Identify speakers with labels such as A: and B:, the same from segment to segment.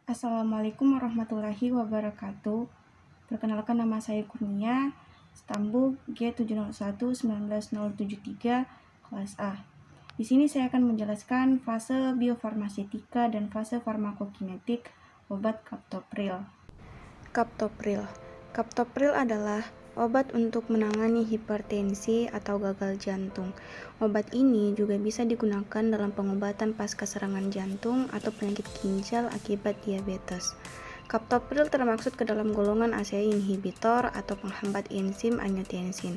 A: Assalamualaikum warahmatullahi wabarakatuh. Perkenalkan, nama saya Kurnia, stambuk G701-19073, kelas A. Di sini saya akan menjelaskan fase biofarmasetika dan fase farmakokinetik obat kaptopril. Kaptopril adalah obat untuk menangani hipertensi atau gagal jantung. Obat ini juga bisa digunakan dalam pengobatan pasca serangan jantung atau penyakit ginjal akibat diabetes. Kaptopril termasuk ke dalam golongan ACE inhibitor atau penghambat enzim angiotensin.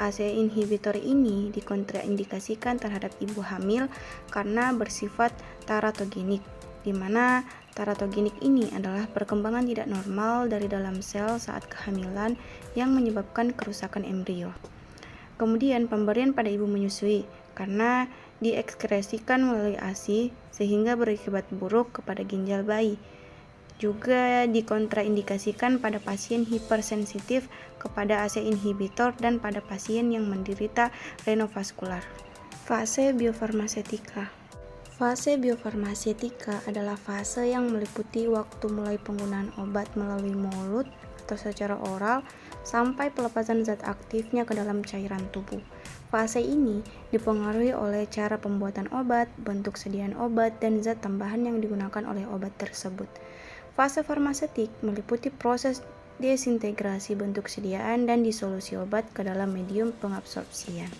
A: ACE inhibitor ini dikontraindikasikan terhadap ibu hamil karena bersifat teratogenik, di mana teratogenik ini adalah perkembangan tidak normal dari dalam sel saat kehamilan yang menyebabkan kerusakan embrio. Kemudian pemberian pada ibu menyusui karena diekskresikan melalui ASI sehingga berakibat buruk kepada ginjal bayi. Juga dikontraindikasikan pada pasien hipersensitif kepada ACE inhibitor dan pada pasien yang menderita renovaskular. Fase biofarmasetika. Fase biofarmasetika adalah fase yang meliputi waktu mulai penggunaan obat melalui mulut atau secara oral sampai pelepasan zat aktifnya ke dalam cairan tubuh. Fase ini dipengaruhi oleh cara pembuatan obat, bentuk sediaan obat, dan zat tambahan yang digunakan oleh obat tersebut. Fase farmasetik meliputi proses desintegrasi bentuk sediaan dan disolusi obat ke dalam medium pengabsorpsian.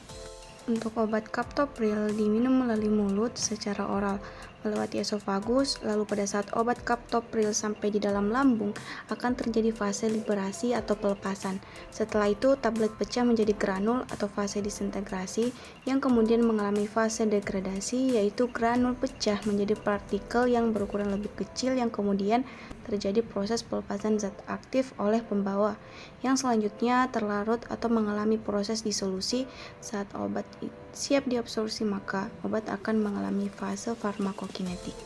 A: Untuk obat kaptopril diminum melalui mulut secara oral melewati esofagus, lalu pada saat obat kaptopril sampai di dalam lambung akan terjadi fase liberasi atau pelepasan. Setelah itu tablet pecah menjadi granul atau fase disintegrasi yang kemudian mengalami fase degradasi, yaitu granul pecah menjadi partikel yang berukuran lebih kecil yang kemudian terjadi proses pelepasan zat aktif oleh pembawa yang selanjutnya terlarut atau mengalami proses disolusi. Saat obat siap diabsorpsi maka obat akan mengalami fase farmakokinetik.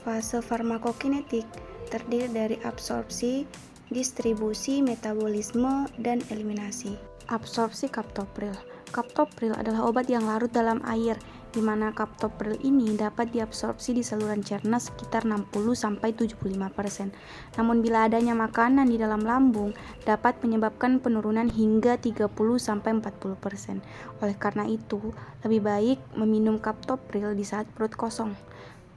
A: Fase farmakokinetik terdiri dari absorpsi, distribusi, metabolisme, dan eliminasi. Absorpsi kaptopril. Kaptopril adalah obat yang larut dalam air, di mana kaptopril ini dapat diabsorpsi di saluran cerna sekitar 60-75%. Namun bila adanya makanan di dalam lambung dapat menyebabkan penurunan hingga 30-40%. Oleh karena itu, lebih baik meminum kaptopril di saat perut kosong.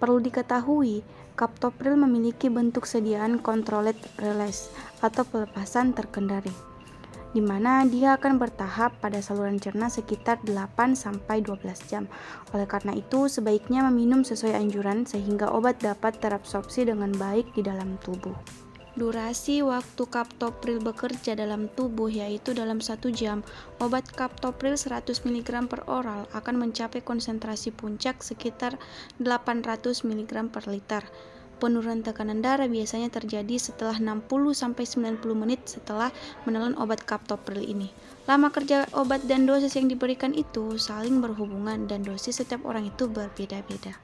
A: Perlu diketahui, kaptopril memiliki bentuk sediaan controlled release atau pelepasan terkendali, di mana dia akan bertahap pada saluran cerna sekitar 8-12 jam. Oleh karena itu, sebaiknya meminum sesuai anjuran sehingga obat dapat terabsorpsi dengan baik di dalam tubuh. Durasi waktu kaptopril bekerja dalam tubuh yaitu dalam 1 jam. Obat kaptopril 100 mg per oral akan mencapai konsentrasi puncak sekitar 800 mg per liter. Penurunan tekanan darah biasanya terjadi setelah 60-90 menit setelah menelan obat kaptopril ini. Lama kerja obat dan dosis yang diberikan itu saling berhubungan dan dosis setiap orang itu berbeda-beda.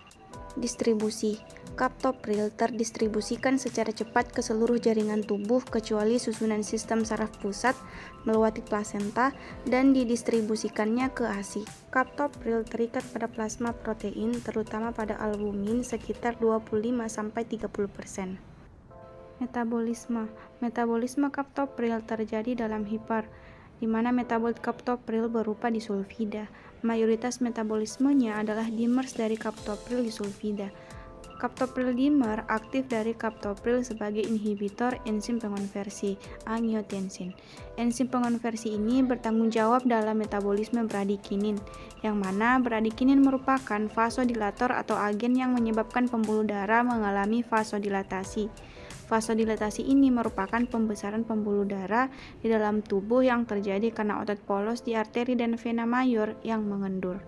A: Distribusi. Kaptopril terdistribusikan secara cepat ke seluruh jaringan tubuh kecuali susunan sistem saraf pusat melewati plasenta dan didistribusikannya ke ASI. Kaptopril terikat pada plasma protein terutama pada albumin sekitar 25-30%. Metabolisme kaptopril terjadi dalam hipar, di mana metabolit kaptopril berupa disulfida. Mayoritas metabolismenya adalah dimers dari kaptopril disulfida. Kaptopril dimer aktif dari kaptopril sebagai inhibitor enzim pengonversi angiotensin. Enzim pengonversi ini bertanggung jawab dalam metabolisme bradikinin, yang mana bradikinin merupakan vasodilator atau agen yang menyebabkan pembuluh darah mengalami vasodilatasi. Vasodilatasi ini merupakan pembesaran pembuluh darah di dalam tubuh yang terjadi karena otot polos di arteri dan vena mayor yang mengendur.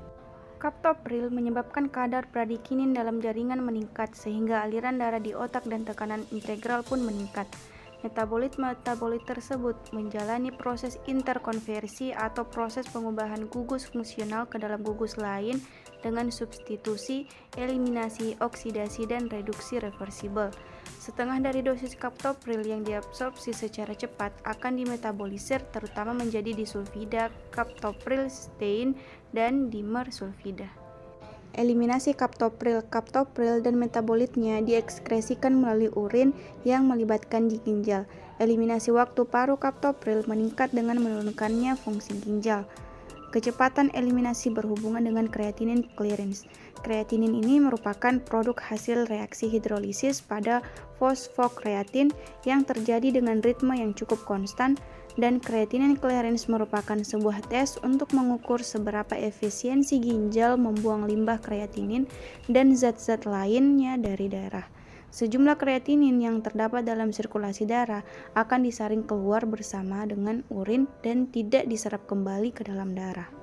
A: Kaptopril menyebabkan kadar bradikinin dalam jaringan meningkat sehingga aliran darah di otak dan tekanan integral pun meningkat. Metabolit tersebut menjalani proses interkonversi atau proses pengubahan gugus fungsional ke dalam gugus lain dengan substitusi, eliminasi, oksidasi, dan reduksi reversibel. Setengah dari dosis kaptopril yang diabsorpsi secara cepat akan dimetabolisir terutama menjadi disulfida, kaptopril stain, dan dimer sulfida. Eliminasi kaptopril. Kaptopril dan metabolitnya diekskresikan melalui urin yang melibatkan ginjal. Eliminasi waktu paruh kaptopril meningkat dengan menurunkannya fungsi ginjal. Kecepatan eliminasi berhubungan dengan kreatinin clearance. Kreatinin ini merupakan produk hasil reaksi hidrolisis pada fosfokreatin yang terjadi dengan ritme yang cukup konstan, dan kreatinin clearance merupakan sebuah tes untuk mengukur seberapa efisiensi ginjal membuang limbah kreatinin dan zat-zat lainnya dari darah. Sejumlah kreatinin yang terdapat dalam sirkulasi darah akan disaring keluar bersama dengan urin dan tidak diserap kembali ke dalam darah.